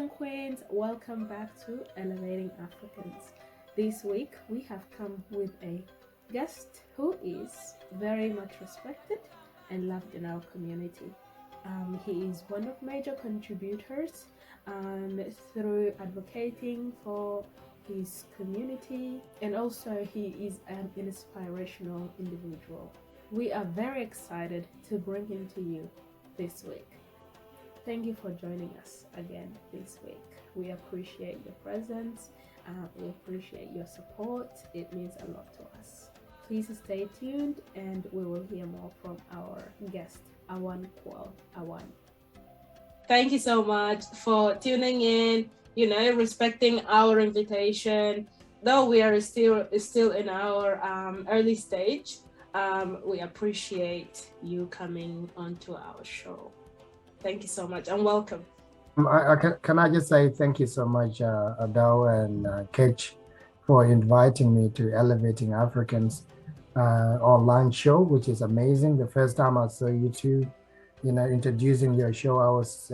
and queens, welcome back to Elevating Africans. This week we have come with a guest who is very much respected and loved in our community. He is one of major contributors through advocating for his community, and also he is an inspirational individual. We are very excited to bring him to you this week. Thank you for joining us again this week. We appreciate your presence. We appreciate your support. It means a lot to us. Please stay tuned and we will hear more from our guest, Awan Kwal. Awan. Thank you so much for tuning in, respecting our invitation. Though we are still in our early stage, we appreciate you coming onto our show. Thank you so much and welcome. Can I just say thank you so much, Adele and Ketch, for inviting me to Elevating Africans online show, which is amazing. The first time I saw you two, introducing your show, I was,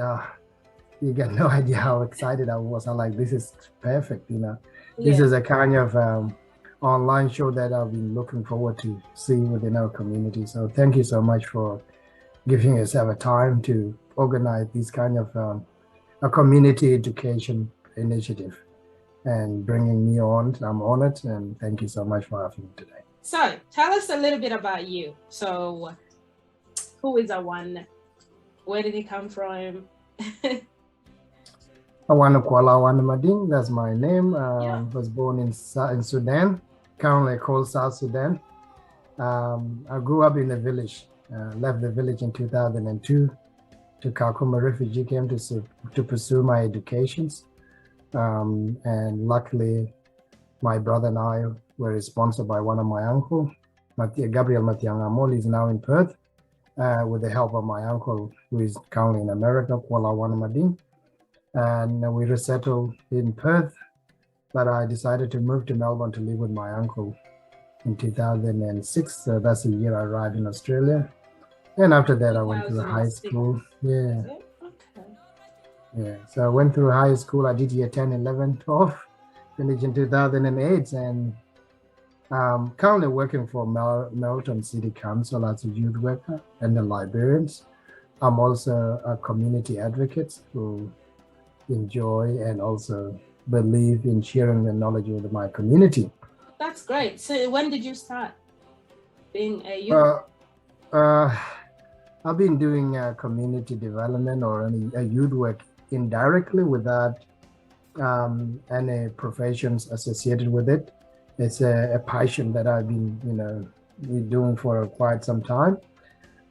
you got no idea how excited I was. I'm like, this is perfect, This is a kind of online show that I've been looking forward to see within our community. So thank you so much for giving yourself a time to organize this kind of a community education initiative and bringing me on. I'm honored and thank you so much for having me today. So tell us a little bit about you. So who is Awan? Where did he come from? Awan Kwal Awan Mading, that's my name. Was born in Sudan, currently called South Sudan. I grew up in a village, left the village in 2002 to Kakuma refugee camp to pursue my educations. And luckily, my brother and I were sponsored by one of my uncle, Gabriel Matiangamol, is now in Perth, with the help of my uncle, who is currently in America, Kuala Wanamading. And we resettled in Perth, but I decided to move to Melbourne to live with my uncle in 2006. So that's the year I arrived in Australia. And after that, I went through high school. Yeah. Okay. Yeah. So I went through high school. I did year 10, 11, 12, finished in 2008. And currently working for Melton City Council as a youth worker and the librarians. I'm also a community advocate who enjoy and also believe in sharing the knowledge with my community. That's great. So when did you start being a youth? I've been doing community development or a youth work indirectly without any professions associated with it. It's a passion that I've been, doing for quite some time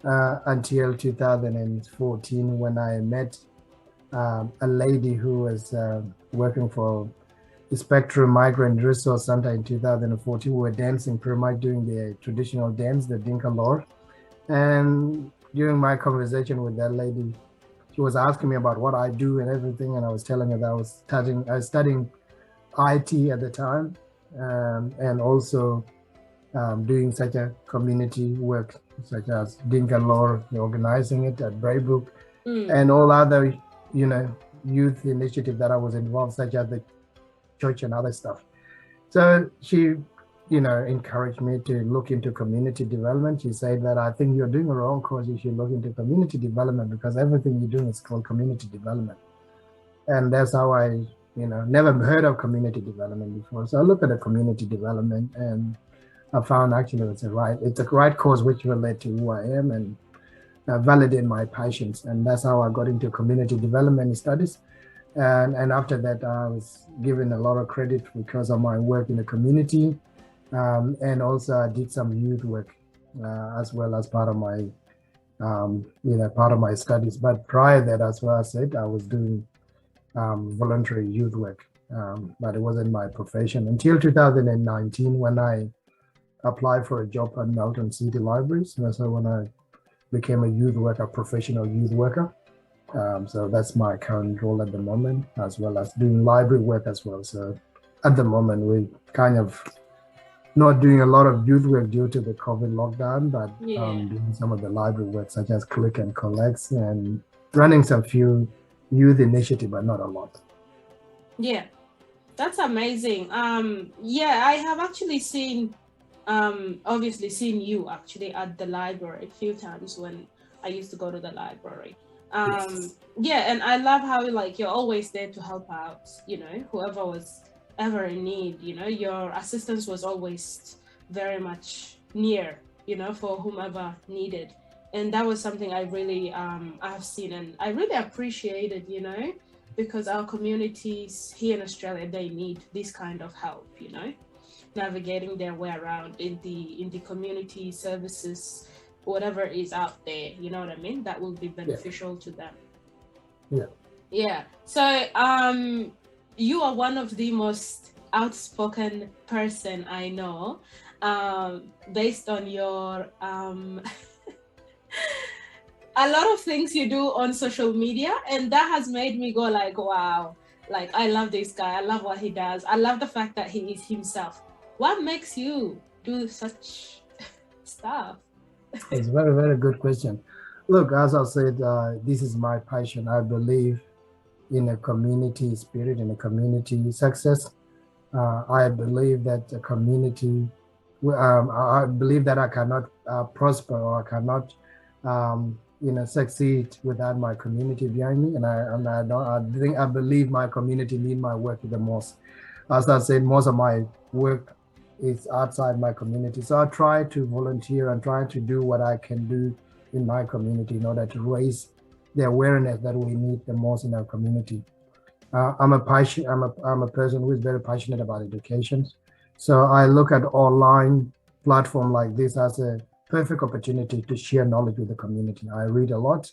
until 2014 when I met a lady who was working for the Spectrum Migrant Resource Center in 2014. We were dancing, pretty much doing the traditional dance, the Dinka lore. And during my conversation with that lady, she was asking me about what I do and everything, and I was telling her that I was studying IT at the time, and also doing such a community work, such as Dinka Lore, organizing it at Braybrook, and all other, youth initiative that I was involved, such as the church and other stuff. So she encouraged me to look into community development. She said that I think you're doing a wrong course. You should look into community development because everything you're doing is called community development. And that's how I, never heard of community development before. So I looked at the community development and I found actually it's a right course which relate to who I am and validate my passions. And that's how I got into community development studies. And after that, I was given a lot of credit because of my work in the community. And also I did some youth work as well as part of my studies. But prior to that, as well as I said, I was doing voluntary youth work, but it wasn't my profession until 2019 when I applied for a job at Melton City Libraries. And so when I became a youth worker, professional youth worker. So that's my current role at the moment, as well as doing library work as well. So at the moment, we kind of not doing a lot of youth work due to the COVID lockdown, but doing some of the library work such as click and collect and running some few youth initiative, but not a lot. Yeah, that's amazing. Yeah, I have actually seen, obviously seen you actually at the library a few times when I used to go to the library. Yes. Yeah, and I love how like you're always there to help out, you know, whoever was ever in need, you know, your assistance was always very much near, you know, for whomever needed. And that was something I really I've seen and I really appreciated, you know, because our communities here in Australia they need this kind of help, you know, navigating their way around in the community services, whatever is out there, you know what I mean? That will be Yeah. beneficial to them. Yeah. Yeah. So you are one of the most outspoken person I know, based on your a lot of things you do on social media, and that has made me go like, wow, like I love this guy, I love what he does, I love the fact that he is himself. What makes you do such stuff? It's a very, very good question. Look, as I said, this is my passion. I believe in a community spirit, in a community success. I believe that a community, I believe that I cannot prosper or I cannot, succeed without my community behind me. And I don't, I think I believe my community need my work the most. As I said, most of my work is outside my community. So I try to volunteer and try to do what I can do in my community in order to raise the awareness that we need the most in our community. I'm a person who is very passionate about education. So I look at online platform like this as a perfect opportunity to share knowledge with the community. I read a lot.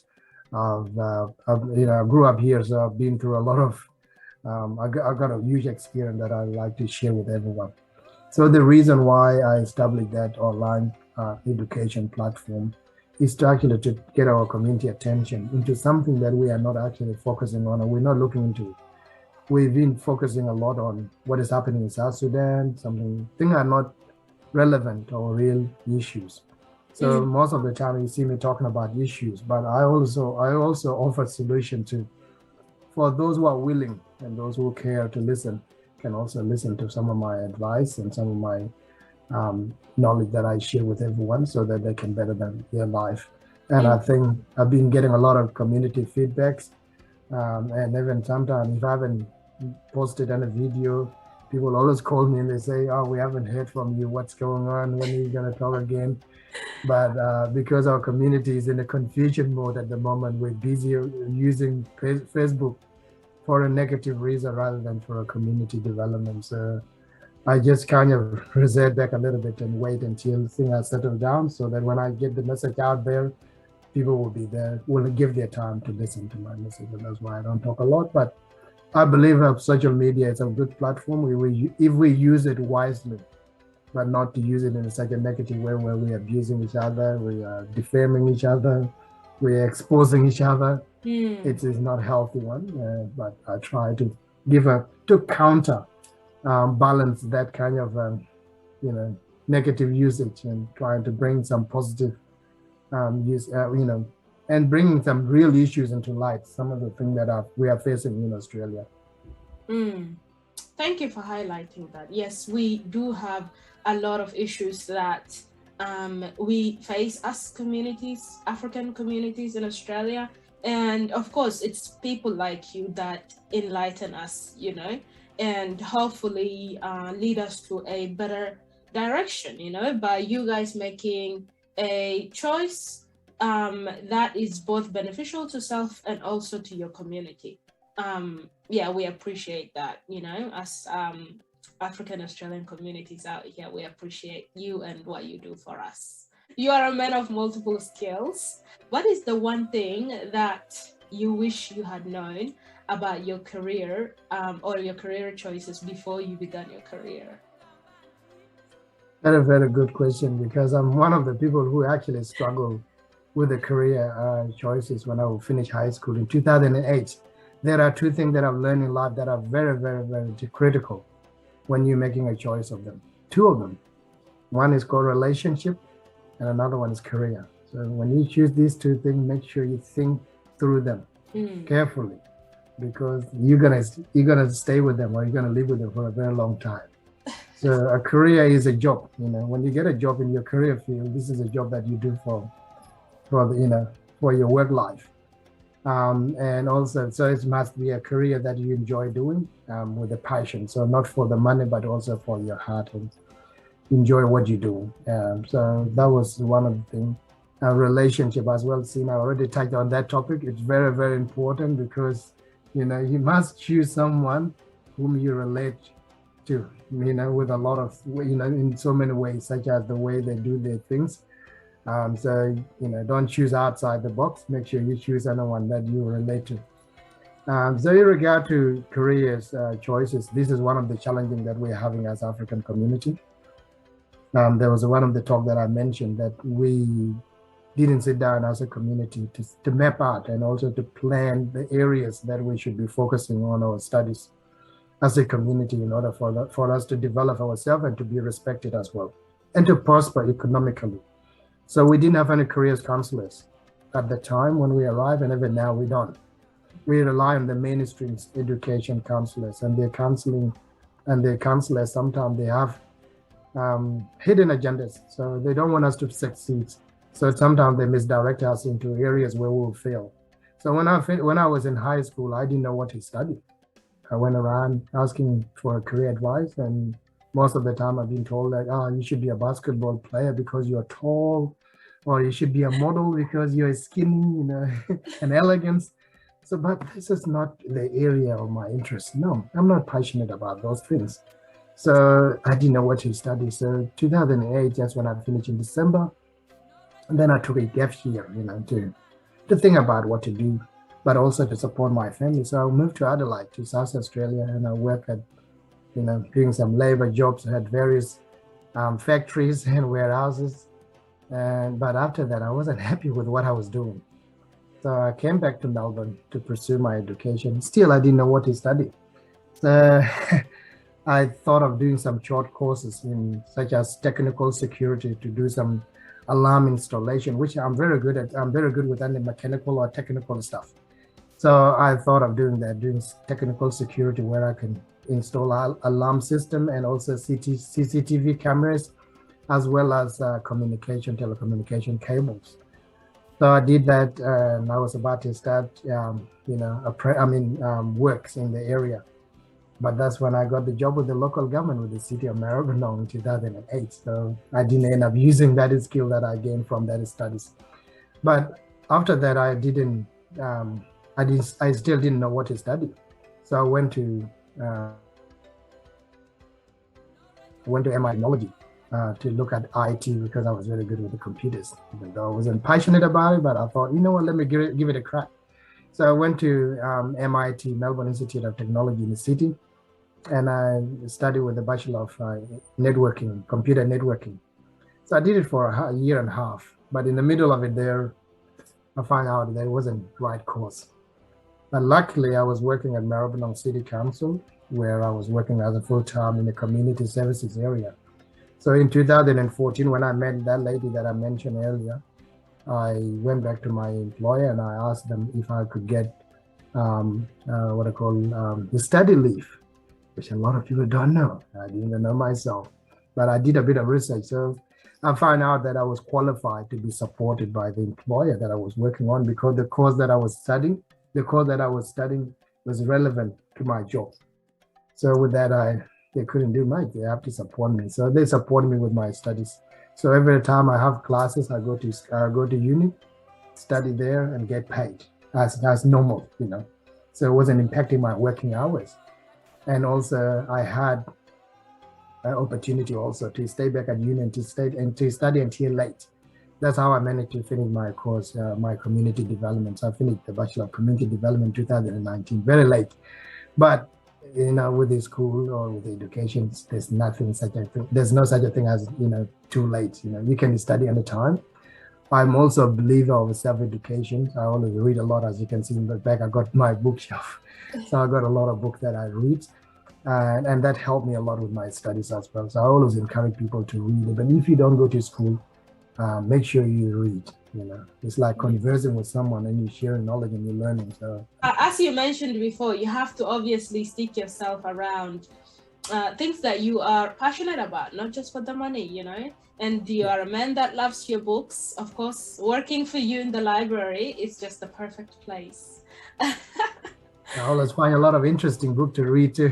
I grew up here, so I've been through a lot of. I got a huge experience that I like to share with everyone. So the reason why I established that online education platform is to actually to get our community attention into something that we are not actually focusing on, or we're not looking into. We've been focusing a lot on what is happening in South Sudan, something things are not relevant or real issues. So Mm, most of the time you see me talking about issues, but I also offer solution to for those who are willing and those who care to listen can also listen to some of my advice and some of my knowledge that I share with everyone so that they can better their life. And I mm, think I've been getting a lot of community feedbacks. And even sometimes if I haven't posted any video, people always call me and they say, "Oh, we haven't heard from you. What's going on? When are you going to talk again?" But because our community is in a confusion mode at the moment, we're busy using Facebook for a negative reason rather than for a community development. So I just kind of reserve back a little bit and wait until things are settled down so that when I get the message out there, people will be there, will give their time to listen to my message. And that's why I don't talk a lot. But I believe social media is a good platform if we use it wisely, but not to use it in such a negative way where we're abusing each other, we are defaming each other, we're exposing each other. mm, It is not a healthy one, but I try to to counter balance that kind of you know negative usage and trying to bring some positive use and bringing some real issues into light, some of the things that we are facing in Australia. mm. Thank you for highlighting that. Yes, we do have a lot of issues that we face as communities, African communities in Australia. And of course, it's people like you that enlighten us, you know, and hopefully lead us to a better direction, you know, by you guys making a choice that is both beneficial to self and also to your community. Yeah, we appreciate that, you know, as African Australian communities out here, we appreciate you and what you do for us. You are a man of multiple skills. What is the one thing that you wish you had known about your career or your career choices before you began your career? Very, very good question because I'm one of the people who actually struggle with the career choices when I will finish high school in 2008. There are two things that I've learned in life that are very, very, very critical when you're making a choice of them. Two of them. One is called relationship and another one is career. So when you choose these two things, make sure you think through them Mm, carefully. because you're gonna stay with them or you're gonna live with them for a very long time. So a career is a job. When you get a job in your career field, this is a job that you do for your work life. And also, so it must be a career that you enjoy doing with a passion. So not for the money, but also for your heart and enjoy what you do. So that was one of the things. Relationship as well. I already touched on that topic. It's very, very important because, you must choose someone whom you relate to, with a lot of, in so many ways, such as the way they do their things. So, don't choose outside the box. Make sure you choose anyone that you relate to. So in regard to careers choices, this is one of the challenges that we're having as African community. There was one of the talk that I mentioned that we didn't sit down as a community to map out and also to plan the areas that we should be focusing on our studies as a community in order for us to develop ourselves and to be respected as well and to prosper economically. So we didn't have any careers counselors at the time when we arrived, and even now we don't. We rely on the mainstream education counselors and their counseling, and their counselors sometimes they have hidden agendas, so they don't want us to succeed. So sometimes they misdirect us into areas where we will fail. So when I was in high school, I didn't know what to study. I went around asking for career advice, and most of the time I've been told that, you should be a basketball player because you're tall, or you should be a model because you're skinny, and elegance. So, but this is not the area of my interest. No, I'm not passionate about those things. So I didn't know what to study. So 2008, that's when I finished in December. And then I took a gap year, to think about what to do, but also to support my family. So I moved to Adelaide, to South Australia, and I worked at, doing some labor jobs at various factories and warehouses. But after that, I wasn't happy with what I was doing. So I came back to Melbourne to pursue my education. Still, I didn't know what to study. So I thought of doing some short courses such as technical security, to do some alarm installation, which I'm very good at. I'm very good with any mechanical or technical stuff. So I thought of doing technical security, where I can install alarm system and also CCTV cameras, as well as telecommunication cables. So I did that, and I was about to start, works in the area. But that's when I got the job with the local government with the city of Maribyrnong in 2008. So I didn't end up using that skill that I gained from that studies. But after that, I still didn't know what to study. So I went to MI Technology to look at IT, because I was very good with the computers. Even though I wasn't passionate about it, but I thought, let me give it a crack. So I went to MIT, Melbourne Institute of Technology in the city, and I studied with the Bachelor of Networking, Computer Networking. So I did it for a year and a half, but in the middle of it there, I found out that it wasn't the right course. But luckily, I was working at Maribyrnong City Council, where I was working as a full-time in the community services area. So in 2014, when I met that lady that I mentioned earlier, I went back to my employer and I asked them if I could get the study leave, which a lot of people don't know. I didn't even know myself, but I did a bit of research. So I found out that I was qualified to be supported by the employer that I was working on, because the course that I was studying was relevant to my job. So with that, they couldn't do much. They have to support me. So they supported me with my studies. So every time I have classes, I go to uni, study there, and get paid as normal, So it wasn't impacting my working hours. And also I had an opportunity also to stay back at uni and to study until late. That's how I managed to finish my course, my community development. So I finished the Bachelor of Community Development in 2019, very late. But with the school or with the education, there's no such a thing as too late. You can study any time. I'm also a believer of self-education. I always read a lot, as you can see in the back. I got my bookshelf, so I got a lot of books that I read, and that helped me a lot with my studies as well. So I always encourage people to read. But if you don't go to school, make sure you read. It's like conversing with someone and you're sharing knowledge and you're learning. So as you mentioned before, you have to obviously stick yourself around things that you are passionate about, not just for the money, and you are a man that loves your books. Of course, working for you in the library is just the perfect place. I always find a lot of interesting book to read too.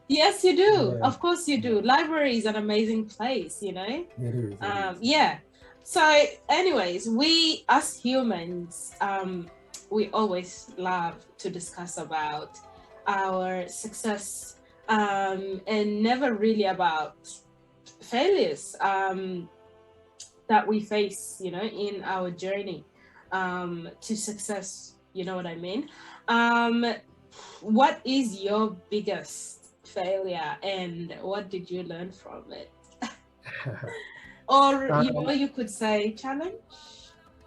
Yes, you do. Yeah. Of course you do. Library is an amazing place, It is. Yeah. So anyways, we as humans, we always love to discuss about our success, and never really about failures that we face, in our journey to success. You know what I mean? What is your biggest failure and what did you learn from it? Or you could say challenge.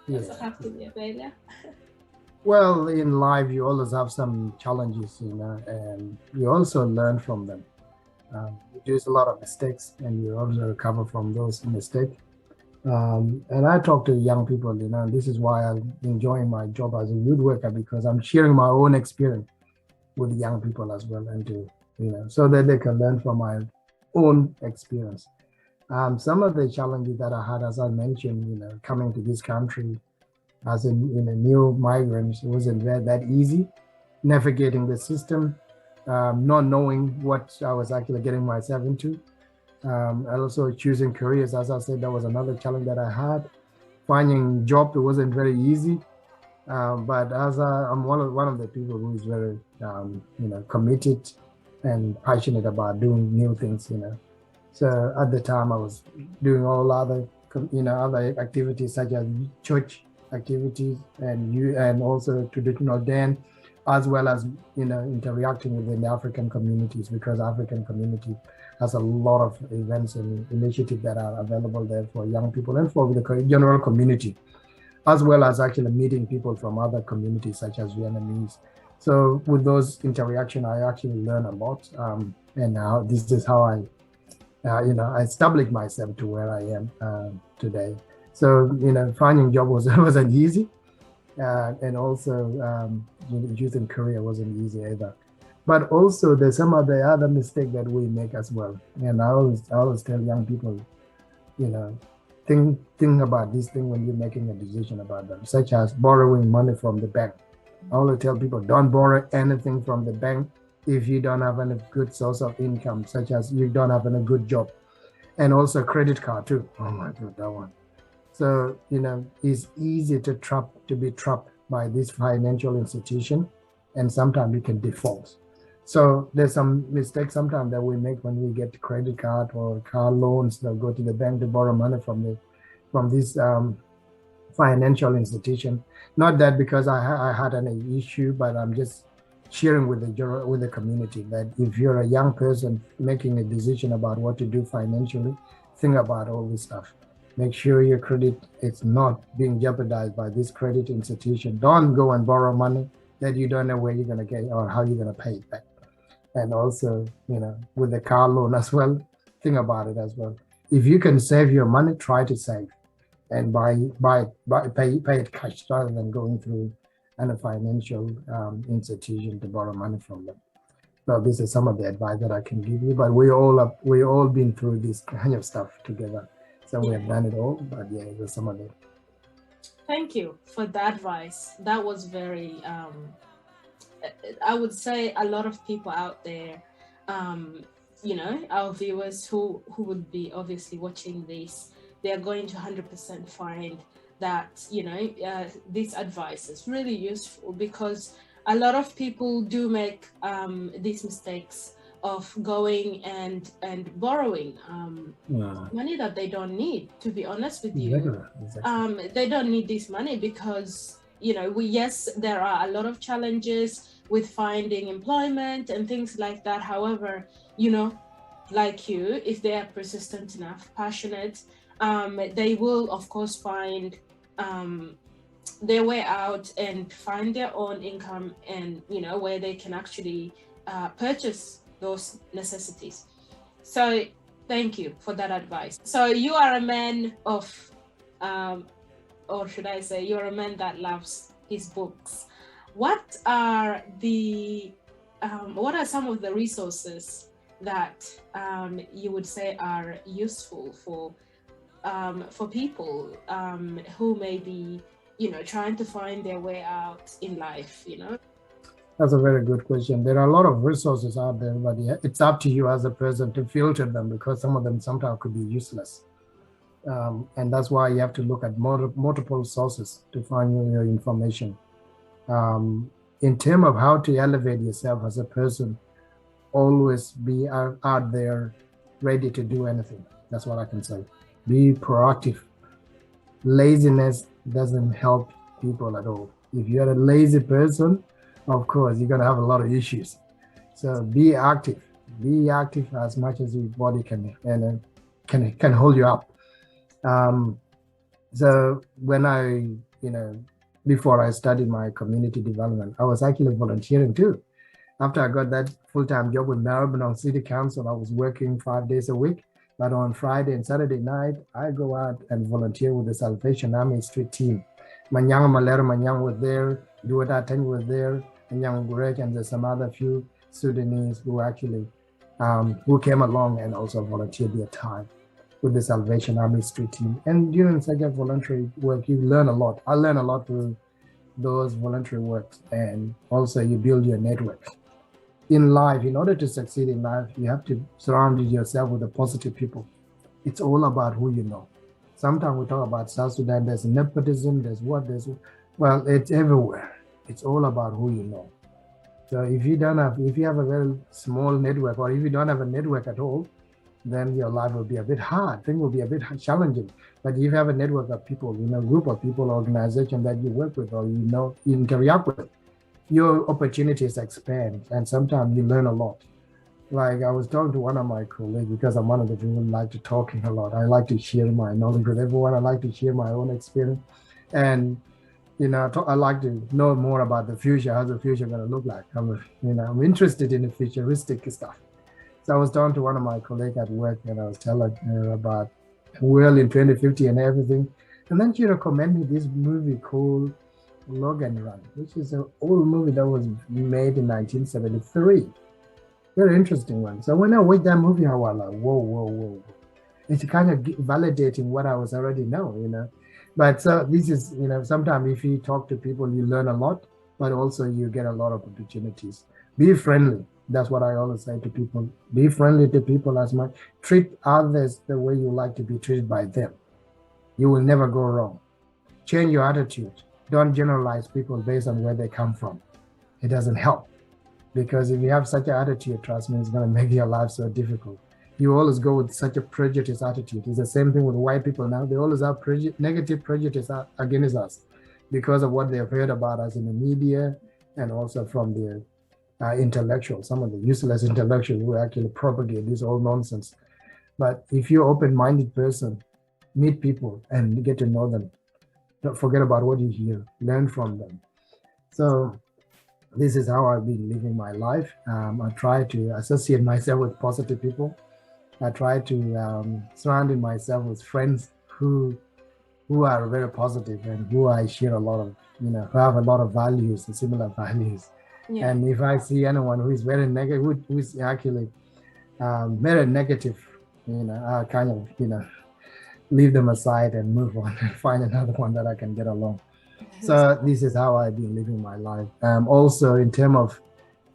Doesn't have to be a failure. Well, in life, you always have some challenges, and you also learn from them. You do a lot of mistakes, and you also recover from those mistakes. And I talk to young people, and this is why I'm enjoying my job as a youth worker, because I'm sharing my own experience with young people as well, and so that they can learn from my own experience. Some of the challenges that I had, as I mentioned, coming to this country as a new migrant, it wasn't that easy. Navigating the system, not knowing what I was actually getting myself into. And also choosing careers, as I said, that was another challenge that I had. Finding job, it wasn't very easy. But as I'm one of the people who is very committed and passionate about doing new things. So at the time I was doing all other other activities such as church activities and also traditional dance, as well as interacting within the African communities, because African community has a lot of events and initiatives that are available there for young people and for the general community, as well as actually meeting people from other communities such as Vietnamese. So with those interaction, I actually learn a lot, and now this is how I established myself to where I am today. So finding job wasn't easy, and also youth in Korea wasn't easy either. But also there's some of the other mistake that we make as well. And I always tell young people, think about this thing when you're making a decision about them, such as borrowing money from the bank. I always tell people, don't borrow anything from the bank if you don't have any good source of income, such as you don't have any good job. And also credit card too. Oh my God, that one. So, it's easy to be trapped by this financial institution, and sometimes you can default. So there's some mistakes sometimes that we make when we get credit card or car loans. They'll go to the bank to borrow money from this financial institution. Not that because I had an issue, but I'm just sharing with the community that if you're a young person making a decision about what to do financially, think about all this stuff. Make sure your credit is not being jeopardized by this credit institution. Don't go and borrow money that you don't know where you're going to get or how you're going to pay it back. And also, with the car loan as well, think about it as well. If you can save your money, try to save and pay it cash rather than going through a financial institution to borrow money from them. So this is some of the advice that I can give you, but we all been through this kind of stuff together. So we have done it all, but yeah, it was some of it. Thank you for the advice. That was very, I would say a lot of people out there, our viewers who would be obviously watching this, they are going to 100% find that, this advice is really useful, because a lot of people do make these mistakes of going and borrowing money that they don't need, to be honest with you. Exactly. They don't need this money because, yes, there are a lot of challenges with finding employment and things like that. However, like you, if they are persistent enough, passionate, they will of course find their way out and find their own income, and where they can actually purchase those necessities. So thank you for that advice. So you are a man of or should I say, you're a man that loves his books. What are some of the resources that you would say are useful for people who may be, trying to find their way out in life, That's a very good question. There are a lot of resources out there, but it's up to you as a person to filter them, because some of them sometimes could be useless. And that's why you have to look at multiple sources to find your information. In terms of how to elevate yourself as a person, always be out there ready to do anything. That's what I can say. Be proactive. Laziness doesn't help people at all. If you're a lazy person, of course, you're going to have a lot of issues. So be active. Be active as much as your body can hold you up. So when I, before I studied my community development, I was actually volunteering too. After I got that full-time job with Melbourne on City Council, I was working 5 days a week. But on Friday and Saturday night, I go out and volunteer with the Salvation Army street team. Manyang Malera Manyang was there, Duwata Teng was there, and Young Greg, and there's some other few Sudanese who actually who came along and also volunteered their time with the Salvation Army street team. And during such a voluntary work, you learn a lot. I learned a lot through those voluntary works, and also you build your network. In life, in order to succeed in life, you have to surround yourself with the positive people. It's all about who you know. Sometimes we talk about South Sudan, there's nepotism, well, it's everywhere. It's all about who you know. So if you have a very small network, or if you don't have a network at all, then your life will be a bit hard. Things will be a bit challenging. But if you have a network of people, group of people, organization that you work with, or you interact with, your opportunities expand, and sometimes you learn a lot. Like I was talking to one of my colleagues, because I'm one of the people who like to talking a lot. I like to share my knowledge with everyone. I like to share my own experience, and I like to know more about the future, how the future going to look like. I'm interested in the futuristic stuff. So I was talking to one of my colleagues at work, and I was telling her about world in 2050 and everything, and then she recommended me this movie called Logan Run, which is an old movie that was made in 1973. Very interesting one. So when I watched that movie, I was like, whoa. It's kind of validating what I was already know. But so this is, sometimes if you talk to people, you learn a lot, but also you get a lot of opportunities. Be friendly. That's what I always say to people. Be friendly to people as much. Treat others the way you like to be treated by them. You will never go wrong. Change your attitude. Don't generalize people based on where they come from. It doesn't help, because if you have such an attitude, trust me, it's going to make your life so difficult. You always go with such a prejudiced attitude. It's the same thing with white people now. They always have negative prejudice against us because of what they've heard about us in the media, and also from the intellectuals, some of the useless intellectuals who actually propagate this old nonsense. But if you're an open-minded person, meet people and get to know them. Don't forget about what you hear, learn from them. So this is how I've been living my life. I try to associate myself with positive people. I try to surround myself with friends who are very positive, and who I share a lot of, who have a lot of values and similar values. Yeah. And if I see anyone who is very negative, who is actually very negative, I kind of, leave them aside and move on and find another one that I can get along. So this is how I've been living my life. Also, in terms of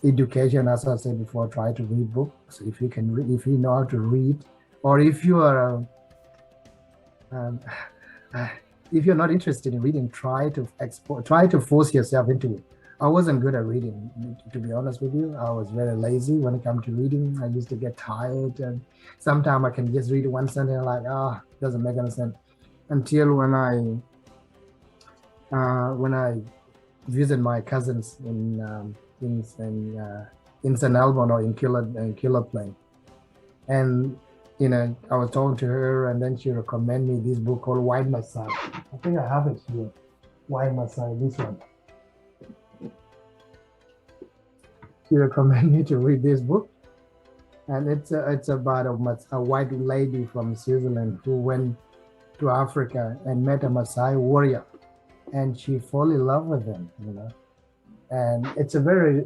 education, as I said before, try to read books. If you can read, if you know how to read, or if you are, if you're not interested in reading, try to force yourself into it. I wasn't good at reading, to be honest with you. I was very lazy when it comes to reading. I used to get tired, and sometimes I can just read one sentence and like, doesn't make any sense. Until when I visit my cousins in St. Albon or in Killer Plain, and I was talking to her, and then she recommended me this book called White Messiah. I think I have it here. White Messiah, this one. She recommended me to read this book, and it's about a white lady from Switzerland who went to Africa and met a Maasai warrior, and she fell in love with him, and it's a very,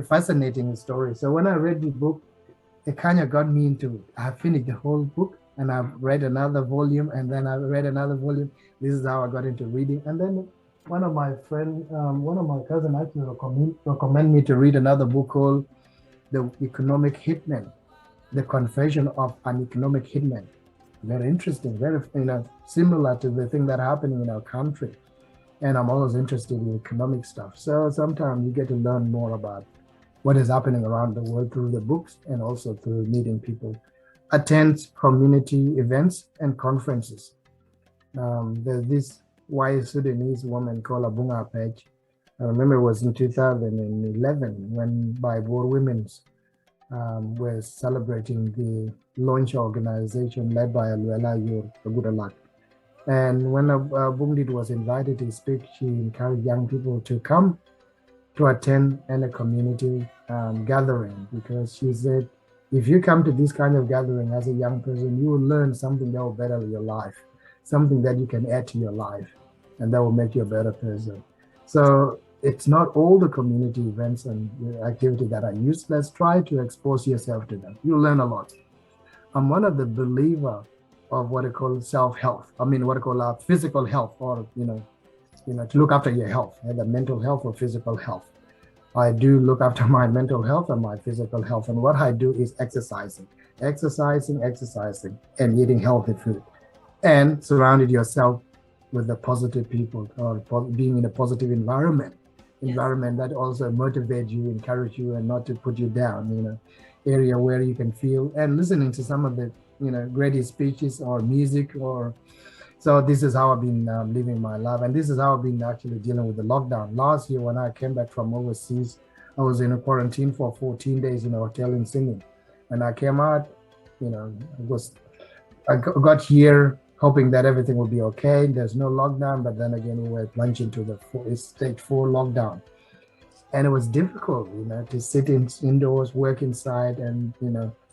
fascinating story. So when I read the book, it kind of got me into it. I finished the whole book, and I've read another volume, and then I read another volume. This is how I got into reading. And then one of my cousin actually recommend me to read another book called The Economic Hitman, The Confession of an Economic Hitman. Very interesting, very similar to the thing that happening in our country. And I'm always interested in economic stuff. So sometimes you get to learn more about what is happening around the world through the books and also through meeting people. Attend community events and conferences. There's this white Sudanese woman called Abunga Page. I remember it was in 2011 when Baibor Women's were celebrating the launch organization led by Aluela Yor Agudalak. And when Bungdit was invited to speak, she encouraged young people to come to attend a community gathering, because she said, if you come to this kind of gathering as a young person, you will learn something that will better your life, something that you can add to your life, and that will make you a better person. So it's not all the community events and activities that are useless. Try to expose yourself to them. You'll learn a lot. I'm one of the believer of what I call self-health. I mean, what I call physical health, or, to look after your health, either mental health or physical health. I do look after my mental health and my physical health. And what I do is exercising, and eating healthy food, and surrounded yourself with the positive people, or being in a positive environment that also motivate you, encourage you, and not to put you down, area where you can feel, and listening to some of the, greatest speeches or music, so this is how I've been living my life. And this is how I've been actually dealing with the lockdown. Last year, when I came back from overseas, I was in a quarantine for 14 days in a hotel in Sydney. And I came out, I got here hoping that everything would be okay. There's no lockdown, but then again, we were plunged into the stage 4 lockdown. And it was difficult, to sit indoors, work inside, and,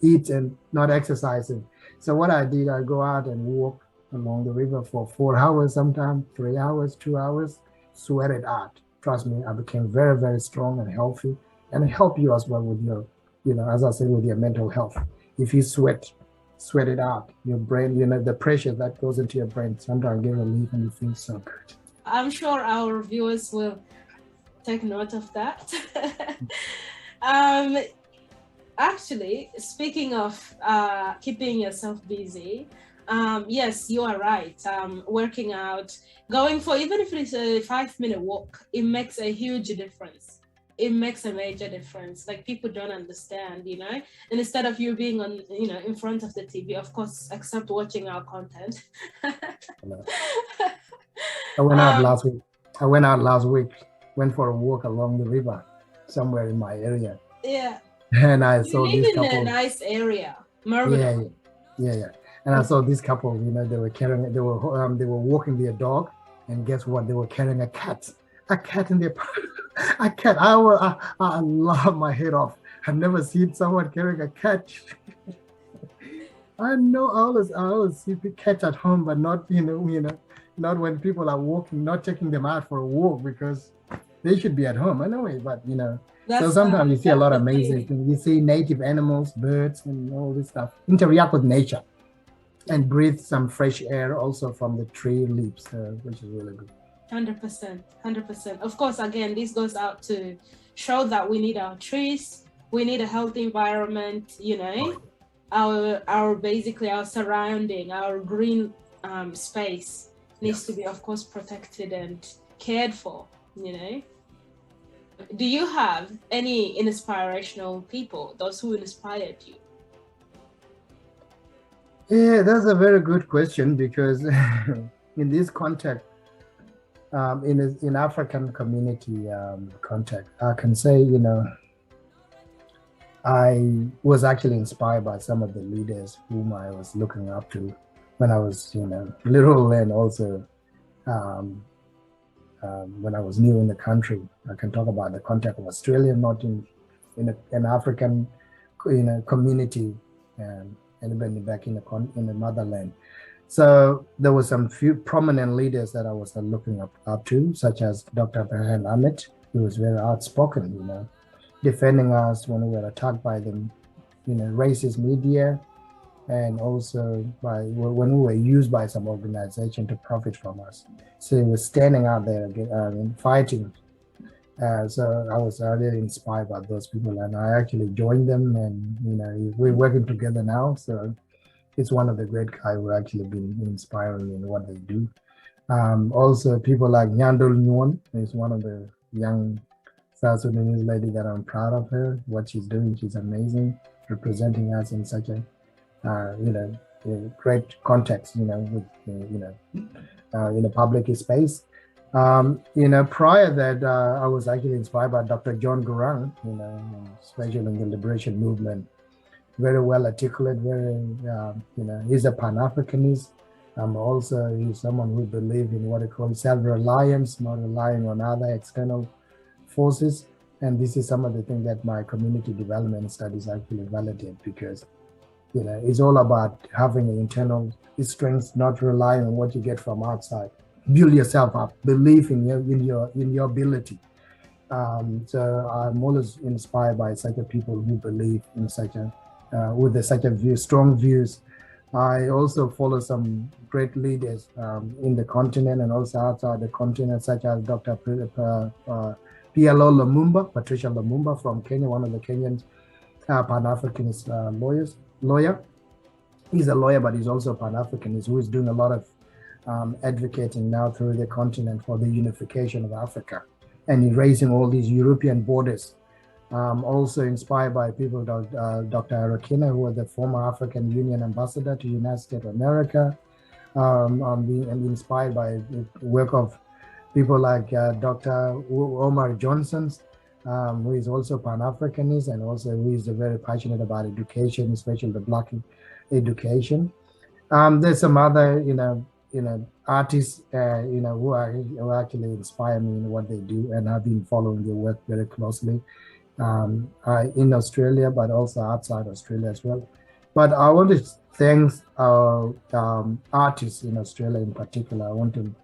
eat and not exercising. So what I did, I go out and walk along the river for 4 hours, sometimes 3 hours, 2 hours, sweat it out. Trust me, I became very, very strong and healthy, and help you as well with your, as I said, with your mental health. If you sweat it out, your brain, the pressure that goes into your brain, sometimes get relief and you feel so good. I'm sure our viewers will take note of that. Actually, speaking of keeping yourself busy, yes, you are right. Working out, going for, even if it's a 5-minute walk, it makes a huge difference. It makes a major difference. Like, people don't understand, and instead of you being on, in front of the TV, of course, except watching our content. I went out last week, went for a walk along the river somewhere in my area. Yeah. And I saw this couple. You live in a nice area, Marvin. Yeah. And I saw this couple, they were walking their dog, and guess what? They were carrying a cat in their a cat. I laughed my head off. I've never seen someone carrying a cat. I know I always see cats at home, but not, not when people are walking, not taking them out for a walk, because they should be at home anyway. But, so sometimes you see a lot of amazing things. You see native animals, birds, and all this stuff. Interact with nature. And breathe some fresh air also from the tree leaves, which is really good. 100%. Of course, again, this goes out to show that we need our trees, we need a healthy environment, our basically our surrounding, our green space needs to be, of course, protected and cared for, Do you have any inspirational people, those who inspired you? Yeah, that's a very good question, because in this context, in African community context, I can say, I was actually inspired by some of the leaders whom I was looking up to when I was, little, and also when I was new in the country. I can talk about the context of Australia, not in an African, community, and even back in the motherland. So there were some few prominent leaders that I was looking up to, such as Dr. Farhan Ahmed, who was very outspoken, defending us when we were attacked by the, racist media, and also by when we were used by some organization to profit from us. So he was standing out there and fighting. So I was really inspired by those people, and I actually joined them, and we're working together now. So it's one of the great guys who actually been inspiring in what they do. Also, people like Nyandol Nguyen is one of the young South Sudanese lady that I'm proud of her. What she's doing, she's amazing, representing us in such a great context, with in a public space. Prior that, I was actually inspired by Dr. John Garang, especially in the liberation movement. Very well articulate, he's a Pan-Africanist. Also, he's someone who believes in what they call self-reliance, not relying on other external forces. And this is some of the things that my community development studies actually validate, because it's all about having an internal strength, not relying on what you get from outside. Build yourself up, believe in your ability. So I'm always inspired by such a people who believe in such a with such a view, strong views. I also follow some great leaders in the continent and also outside the continent, such as Dr. PLO Lumumba, Patricia Lumumba from Kenya, one of the Kenyan Pan-Africanist lawyer. He's a lawyer, but he's also a Pan-Africanist who is doing a lot of advocating now through the continent for the unification of Africa and erasing all these European borders. Also inspired by people like Dr. Arokina, who was the former African Union ambassador to the United States of America. I'm inspired by the work of people like Dr. Omar Johnson, who is also Pan-Africanist and also who is very passionate about education, especially the Black education. There's some other, artists, who actually inspire me in what they do, and I've been following their work very closely. In Australia, but also outside Australia as well. But I want to thank our artists in Australia in particular. I want to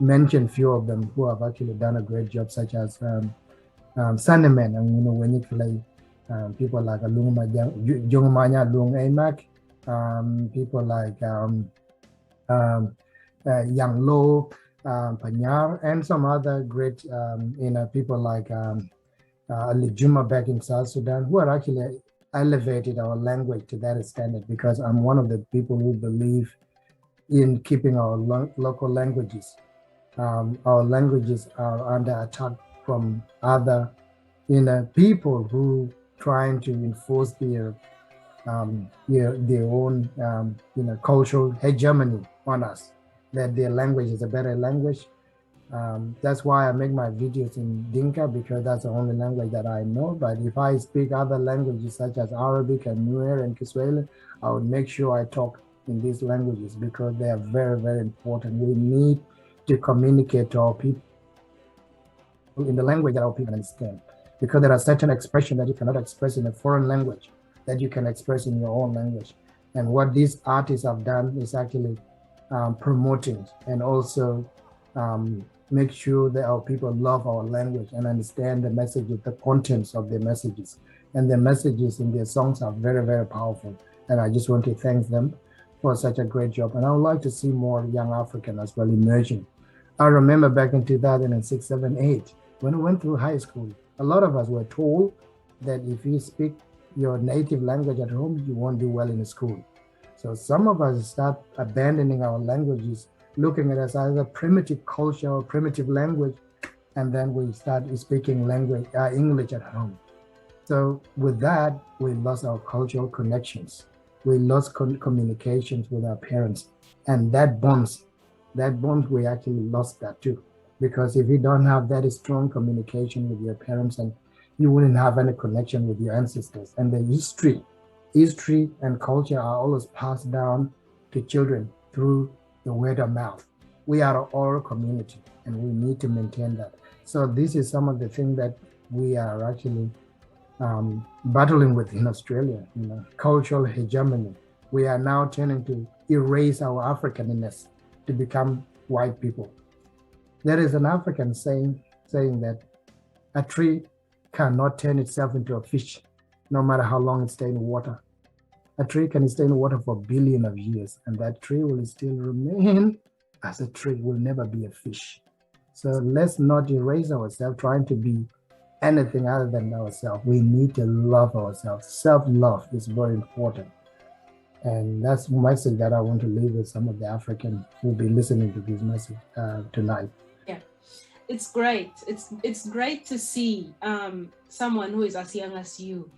mention a few of them who have actually done a great job, such as Sandman, and when you play people like Jungmanya Lung Amak, people like Yang Lo, Panyar, and some other great people like Lijuma back in South Sudan, who are actually elevated our language to that standard, because I'm one of the people who believe in keeping our local languages. Our languages are under attack from other people who trying to enforce their own cultural hegemony on us, that their language is a better language. That's why I make my videos in Dinka, because that's the only language that I know. But if I speak other languages such as Arabic and Nuer and Kiswahili, I would make sure I talk in these languages, because they are very, very important. We need to communicate to our people in the language that our people understand, because there are certain expressions that you cannot express in a foreign language that you can express in your own language. And what these artists have done is actually promoting and also make sure that our people love our language and understand the messages, the contents of their messages. And the messages in their songs are very, very powerful. And I just want to thank them for such a great job. And I would like to see more young Africans as well emerging. I remember back in 2006, 7, 8, when we went through high school, a lot of us were told that if you speak your native language at home, you won't do well in school. So some of us start abandoning our languages, looking at us as a primitive culture or primitive language, and then we start speaking English at home. So with that, we lost our cultural connections. We lost communications with our parents, and that bonds, we actually lost that too. Because if you don't have that strong communication with your parents, and you wouldn't have any connection with your ancestors. And the history and culture are always passed down to children through the word of mouth. We are an oral community, and we need to maintain that. So this is some of the things that we are actually battling with in Australia, cultural hegemony. We are now turning to erase our Africanness to become white people. There is an African saying that a tree cannot turn itself into a fish, no matter how long it stays in water. A tree can stay in water for billions of years, and that tree will still remain as a tree, will never be a fish. So let's not erase ourselves trying to be anything other than ourselves. We need to love ourselves. Self-love is very important. And that's the message that I want to leave with some of the Africans who will be listening to this message tonight. Yeah, it's great. It's great to see someone who is as young as you,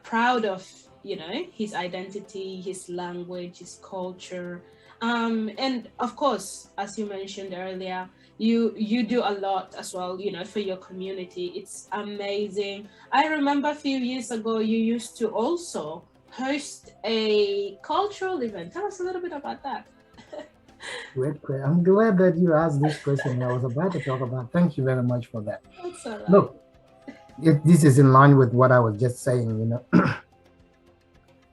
proud of his identity, his language, his culture, and of course, as you mentioned earlier, you do a lot as well, for your community. It's amazing. I remember a few years ago you used to also host a cultural event. Tell us a little bit about that. Great. I'm glad that you asked this question. I was about to talk about. Thank you very much for that. That's all right. Look, this is in line with what I was just saying.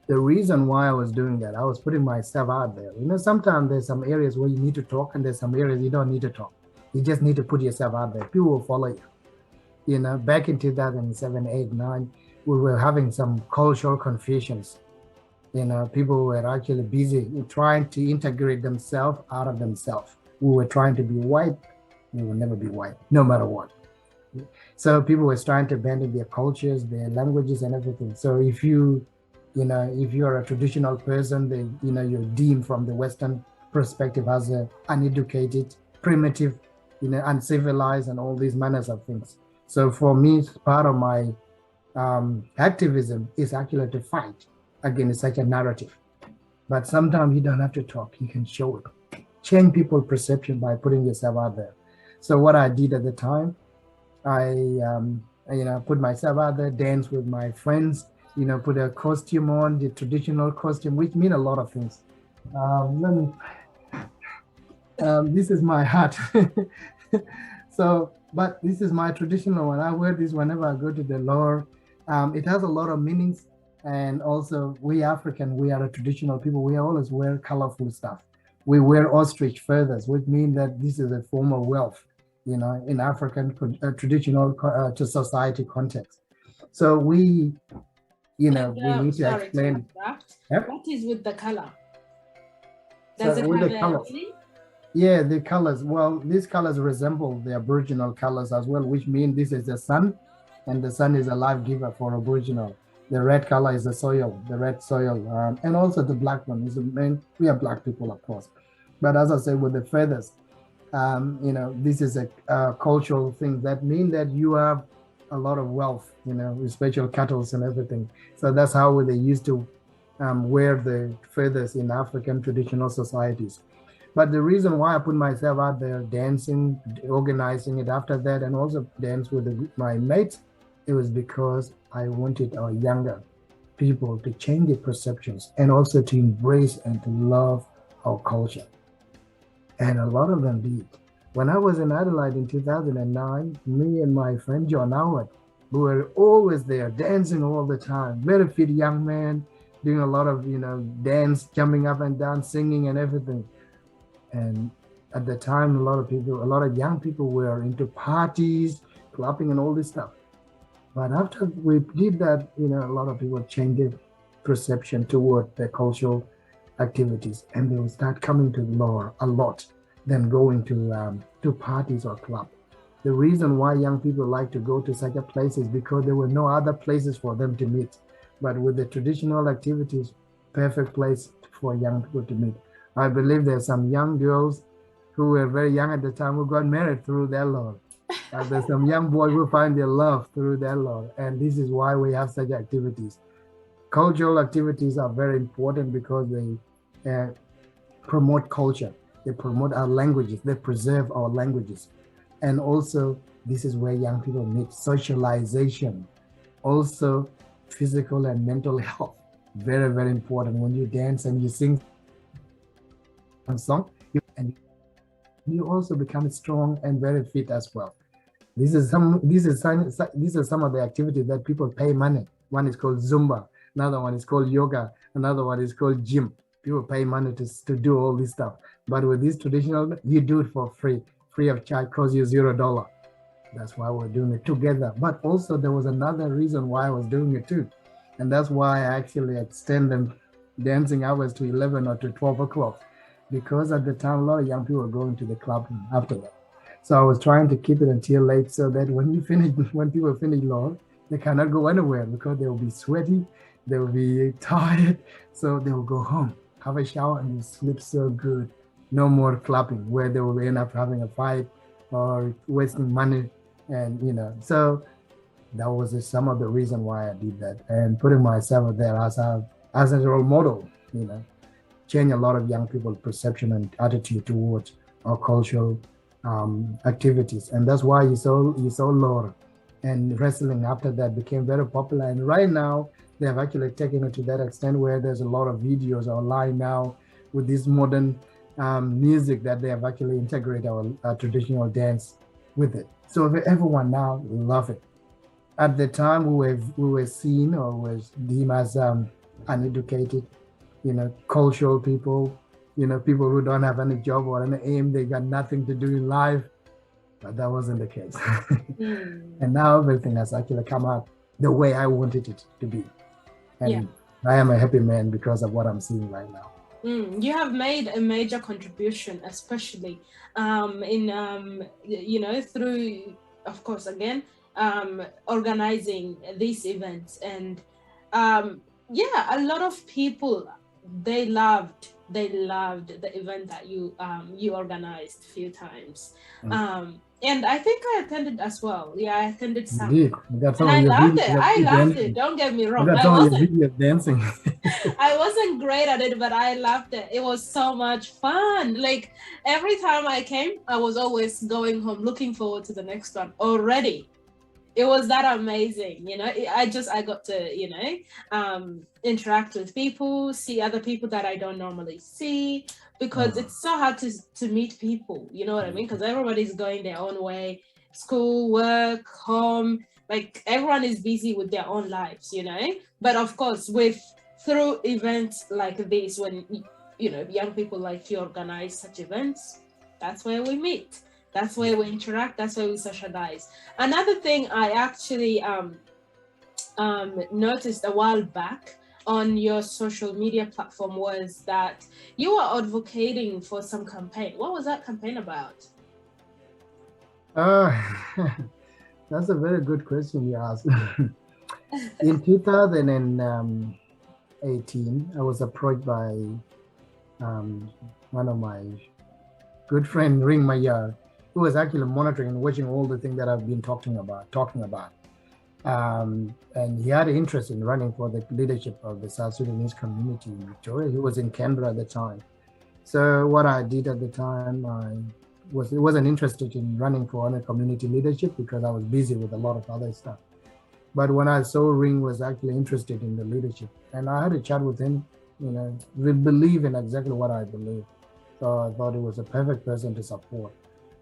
The reason why I was doing that, I was putting myself out there. Sometimes there's some areas where you need to talk, and there's some areas you don't need to talk. You just need to put yourself out there. People will follow you. Back in 2007, 8, 9, we were having some cultural confusions. People were actually busy trying to integrate themselves out of themselves. We were trying to be white. We will never be white, no matter what. So people were trying to bend in their cultures, their languages, and everything. So if if you're a traditional person, then you're deemed from the Western perspective as uneducated, primitive, uncivilized, and all these manners of things. So for me, part of my activism is actually to fight against such a narrative. But sometimes you don't have to talk; you can show it. Change people's perception by putting yourself out there. So what I did at the time, I put myself out there, dance with my friends. Put a costume on, the traditional costume, which mean a lot of things. This is my hat. But this is my traditional one. I wear this whenever I go to the Lord. It has a lot of meanings. And also, we African, we are a traditional people. We always wear colorful stuff. We wear ostrich feathers, which means that this is a form of wealth, in African traditional society context. So we need to explain. Yep. What is with the color? Does it have a meaning? Yeah, the colors. Well, these colors resemble the Aboriginal colors as well, which means this is the sun, and the sun is a life giver for Aboriginal. The red color is the soil, the red soil, and also the black one is the main. We are black people, of course, but as I said, with the feathers, this is a cultural thing that means that you have a lot of wealth, with special cattle and everything. So that's how they used to wear the feathers in African traditional societies. But the reason why I put myself out there dancing, organizing it after that, and also dance with my mates, it was because I wanted our younger people to change their perceptions and also to embrace and to love our culture. And a lot of them did. When I was in Adelaide in 2009, me and my friend John Howard, we were always there dancing all the time. Very fit young man, doing a lot of, dance, jumping up and down, singing and everything. And at the time, a lot of young people were into parties, clubbing and all this stuff. But after we did that, a lot of people changed their perception toward the cultural activities, and they will start coming to Laura a lot than going to parties or club. The reason why young people like to go to such a place is because there were no other places for them to meet. But with the traditional activities, perfect place for young people to meet. I believe there's some young girls who were very young at the time who got married through that Lord. There's some young boys who find their love through that Lord. And this is why we have such activities. Cultural activities are very important because they promote culture. They promote our languages. They preserve our languages. And also, this is where young people meet socialization. Also, physical and mental health. Very, very important. When you dance and you sing a song, you also become strong and very fit as well. These are some of the activities that people pay money. One is called Zumba. Another one is called yoga. Another one is called gym. People pay money to do all this stuff. But with this traditional, you do it for free of charge, costs you $0. That's why we're doing it together. But also there was another reason why I was doing it too. And that's why I actually extended dancing hours to 11 or to 12 o'clock. Because at the time, a lot of young people were going to the club after that. So I was trying to keep it until late so that when people finish long, they cannot go anywhere because they will be sweaty, they will be tired. So they will go home, have a shower, and sleep so good. No more clapping where they will end up having a fight or wasting money. And so that was some of the reason why I did that, and putting myself there as a role model, change a lot of young people's perception and attitude towards our cultural activities. And that's why you saw Laura and wrestling after that became very popular. And right now they have actually taken it to that extent where there's a lot of videos online now with this modern music that they have actually integrated our traditional dance with it. So everyone now love it. At the time we were seen or was deemed as uneducated, cultural people, people who don't have any job or any aim, they got nothing to do in life. But that wasn't the case. And now everything has actually come out the way I wanted it to be. And I am a happy man because of what I'm seeing right now. You have made a major contribution, especially through, of course, again, organizing these events. And a lot of people, they loved the event that you organized a few times. And I think I attended as well. Yeah, I attended some. Indeed. And I loved it. I loved it. Don't get me wrong. I wasn't dancing. I wasn't great at it, but I loved it. It was so much fun. Like every time I came, I was always going home looking forward to the next one already. It was that amazing, I got to, interact with people, see other people that I don't normally see, because it's so hard to meet people, you know what I mean? Because everybody's going their own way, school, work, home, like everyone is busy with their own lives, But of course, through events like this, when, young people like you organize such events, that's where we meet. That's where we interact. That's where we socialize. Another thing I actually noticed a while back on your social media platform was that you were advocating for some campaign. What was that campaign about? That's a very good question you asked. In 2018, I was approached by one of my good friend, Ring Mayar, who was actually monitoring and watching all the things that I've been talking about. And he had an interest in running for the leadership of the South Sudanese community in Victoria. He was in Canberra at the time. So what I did at the time, I wasn't interested in running for any community leadership because I was busy with a lot of other stuff. But when I saw Ring was actually interested in the leadership, and I had a chat with him, we believe in exactly what I believe. So I thought he was a perfect person to support.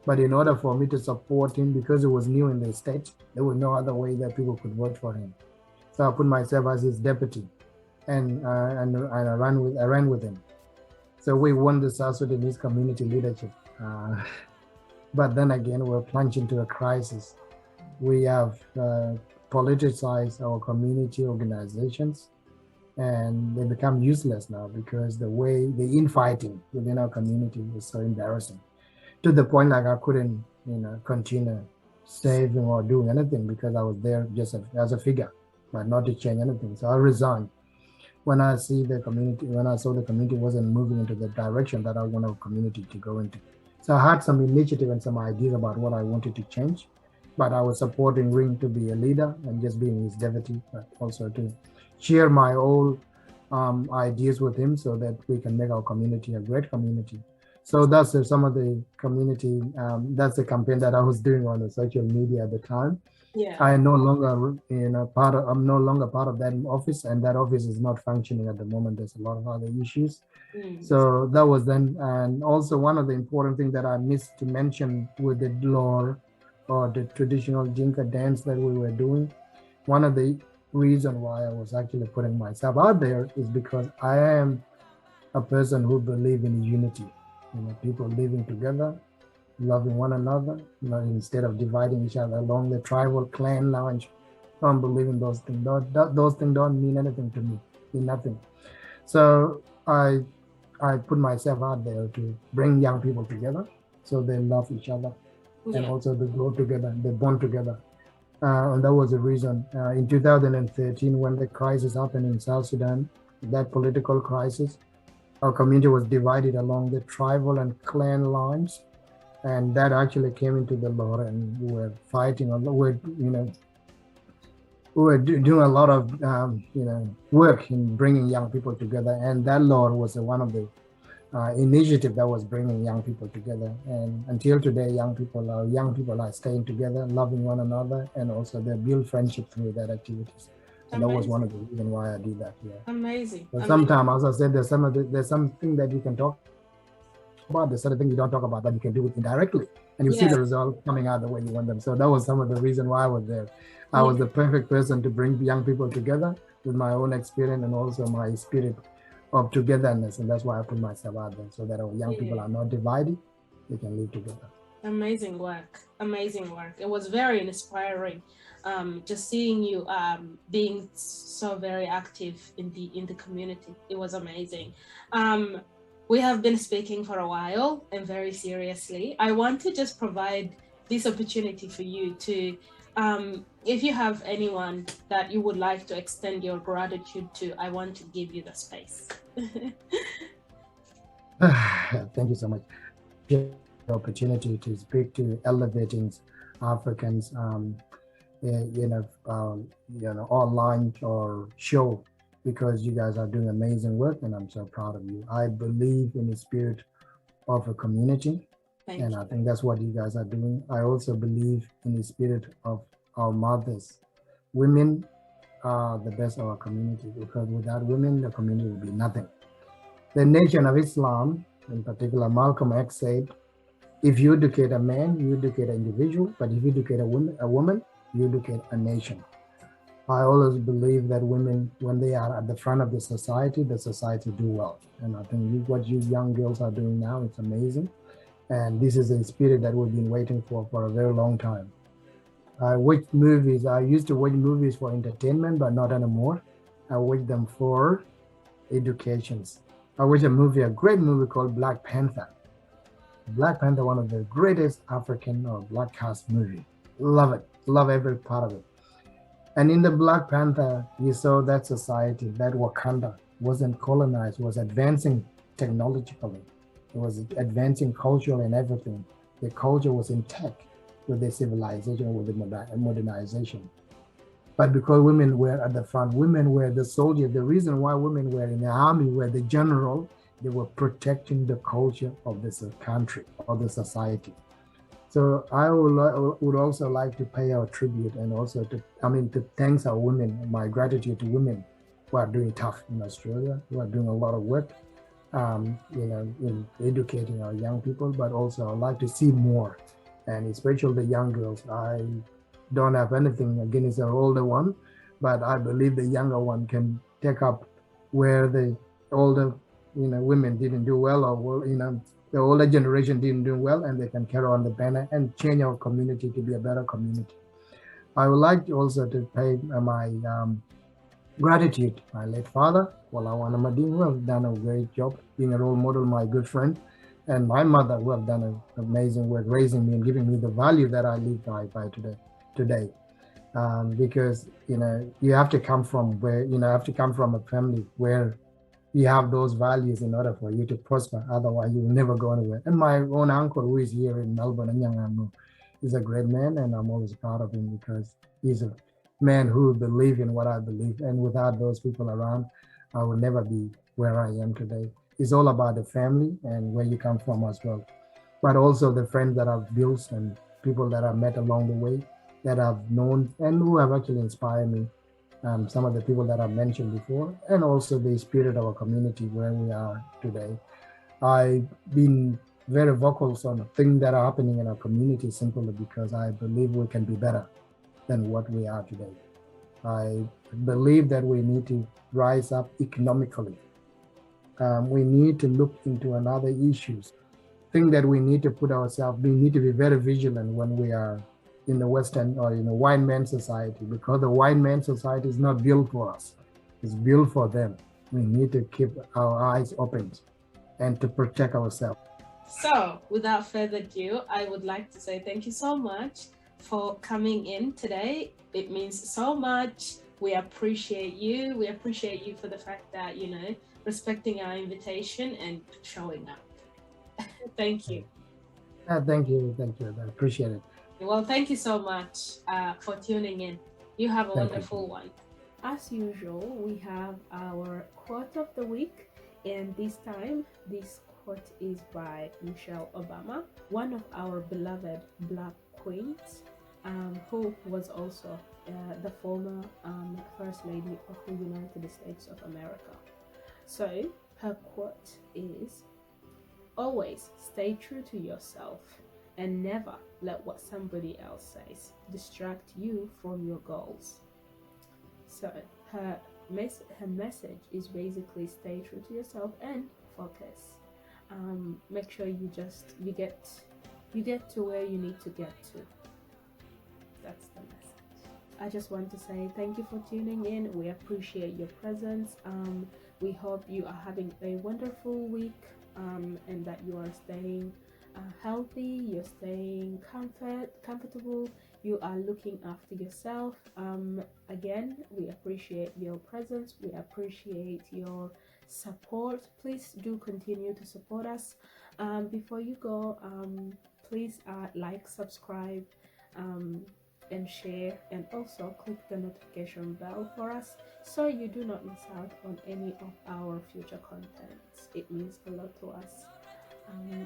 But in order for me to support him, because he was new in the state, there was no other way that people could vote for him. So I put myself as his deputy, and I ran with him. So we won the South Sudanese community leadership. But then again, we're plunged into a crisis. We have politicized our community organizations, and they become useless now because the infighting within our community is so embarrassing, to the point like I couldn't, continue saving or doing anything because I was there just as a figure, but not to change anything. So I resigned when I saw the community wasn't moving into the direction that I want our community to go into. So I had some initiative and some ideas about what I wanted to change, but I was supporting Ring to be a leader and just being his deputy, but also to share my own ideas with him so that we can make our community a great community. So that's some of the community, that's the campaign that I was doing on the social media at the time. Yeah. I'm no longer part of that office, and that office is not functioning at the moment. There's a lot of other issues. So that was then. And also one of the important things that I missed to mention with the lore or the traditional Jinka dance that we were doing, one of the reason why I was actually putting myself out there is because I am a person who believes in unity. People living together, loving one another, instead of dividing each other along the tribal clan lines. I don't believe in those things. Those things don't mean anything to me. Mean nothing. So I put myself out there to bring young people together so they love each other and also they grow together, they bond together. And that was the reason in 2013 when the crisis happened in South Sudan, that political crisis, our community was divided along the tribal and clan lines. And that actually came into the law, and we were fighting, we were doing a lot of, work in bringing young people together. And that law was one of the initiative that was bringing young people together. And until today, young people are staying together, loving one another, and also they build friendship through that activities. And that was one of the reasons why I did that. Yeah. Amazing. But sometimes, as I said, there's something that you can talk about, there's certain things you don't talk about that you can do it indirectly, and you see the result coming out the way you want them. So that was some of the reason why I was there. I was the perfect person to bring young people together with my own experience and also my spirit of togetherness, and that's why I put myself out there so that our young people are not divided, they can live together. Amazing work. It was very inspiring. Just seeing you being so very active in the community. It was amazing. We have been speaking for a while and very seriously. I want to just provide this opportunity for you to, if you have anyone that you would like to extend your gratitude to, I want to give you the space. Thank you so much. The opportunity to speak to elevating Africans, online or show, because you guys are doing amazing work, and I'm so proud of you. I believe in the spirit of a community, and I think that's what you guys are doing. I also believe in the spirit of our mothers. Women are the best of our community, because without women, the community will be nothing. The Nation of Islam, in particular, Malcolm X said, if you educate a man, you educate an individual, but if you educate a woman, you educate a nation. I always believe that women, when they are at the front of the society do well. And I think what you young girls are doing now, it's amazing. And this is a spirit that we've been waiting for a very long time. I watch movies. I used to watch movies for entertainment, but not anymore. I watch them for educations. I watched a great movie called Black Panther. Black Panther, one of the greatest African or Black cast movie. Love it. Love every part of it. And in the Black Panther, you saw that society, that Wakanda wasn't colonized, was advancing technologically. It was advancing culturally and everything. The culture was intact with the civilization, with the modernization. But because women were at the front, women were the soldiers. The reason why women were in the army were the general. They were protecting the culture of this country or the society. So I would also like to pay our tribute and also to thank our women, my gratitude to women who are doing tough in Australia, who are doing a lot of work, in educating our young people, but also I'd like to see more, and especially the young girls. I don't have anything against the older one, but I believe the younger one can take up where the older, women didn't do well, or the older generation didn't do well, and they can carry on the banner and change our community to be a better community. I would like also to pay my gratitude to my late father, Walawana Madin, who have done a great job being a role model, my good friend, and my mother, who have done an amazing work raising me and giving me the value that I live by today. Because you have to come from a family where you have those values in order for you to prosper. Otherwise, you will never go anywhere. And my own uncle, who is here in Melbourne, is a great man, and I'm always proud of him because he's a man who believes in what I believe. And without those people around, I would never be where I am today. It's all about the family and where you come from as well, but also the friends that I've built and people that I've met along the way that I've known and who have actually inspired me. Some of the people that I've mentioned before, and also the spirit of our community where we are today. I've been very vocal on things that are happening in our community simply because I believe we can be better than what we are today. I believe that we need to rise up economically. We need to look into another issues. Think that we need to put ourselves, we need to be very vigilant when we are in the Western or in a white man society, because the white man society is not built for us. It's built for them. We need to keep our eyes open and to protect ourselves. So, without further ado, I would like to say thank you so much for coming in today. It means so much. We appreciate you. We appreciate you for the fact that, respecting our invitation and showing up. Thank you. Thank you. I appreciate it. Well, thank you so much for tuning in. You have a wonderful one. As usual, we have our quote of the week, and this time, this quote is by Michelle Obama, one of our beloved Black queens, who was also the former First Lady of the United States of America. So, her quote is, "Always stay true to yourself and never let what somebody else says distract you from your goals." So her message is basically stay true to yourself and focus. Make sure you get to where you need to get to. That's the message. I just want to say thank you for tuning in. We appreciate your presence. We hope you are having a wonderful week, and that you are staying healthy, you're staying comfortable, you are looking after yourself. Again, we appreciate your presence, we appreciate your support. Please do continue to support us. Before you go, please like, subscribe, and share, and also click the notification bell for us so you do not miss out on any of our future contents. It means a lot to us.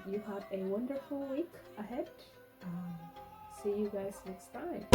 You have a wonderful week ahead. See you guys next time.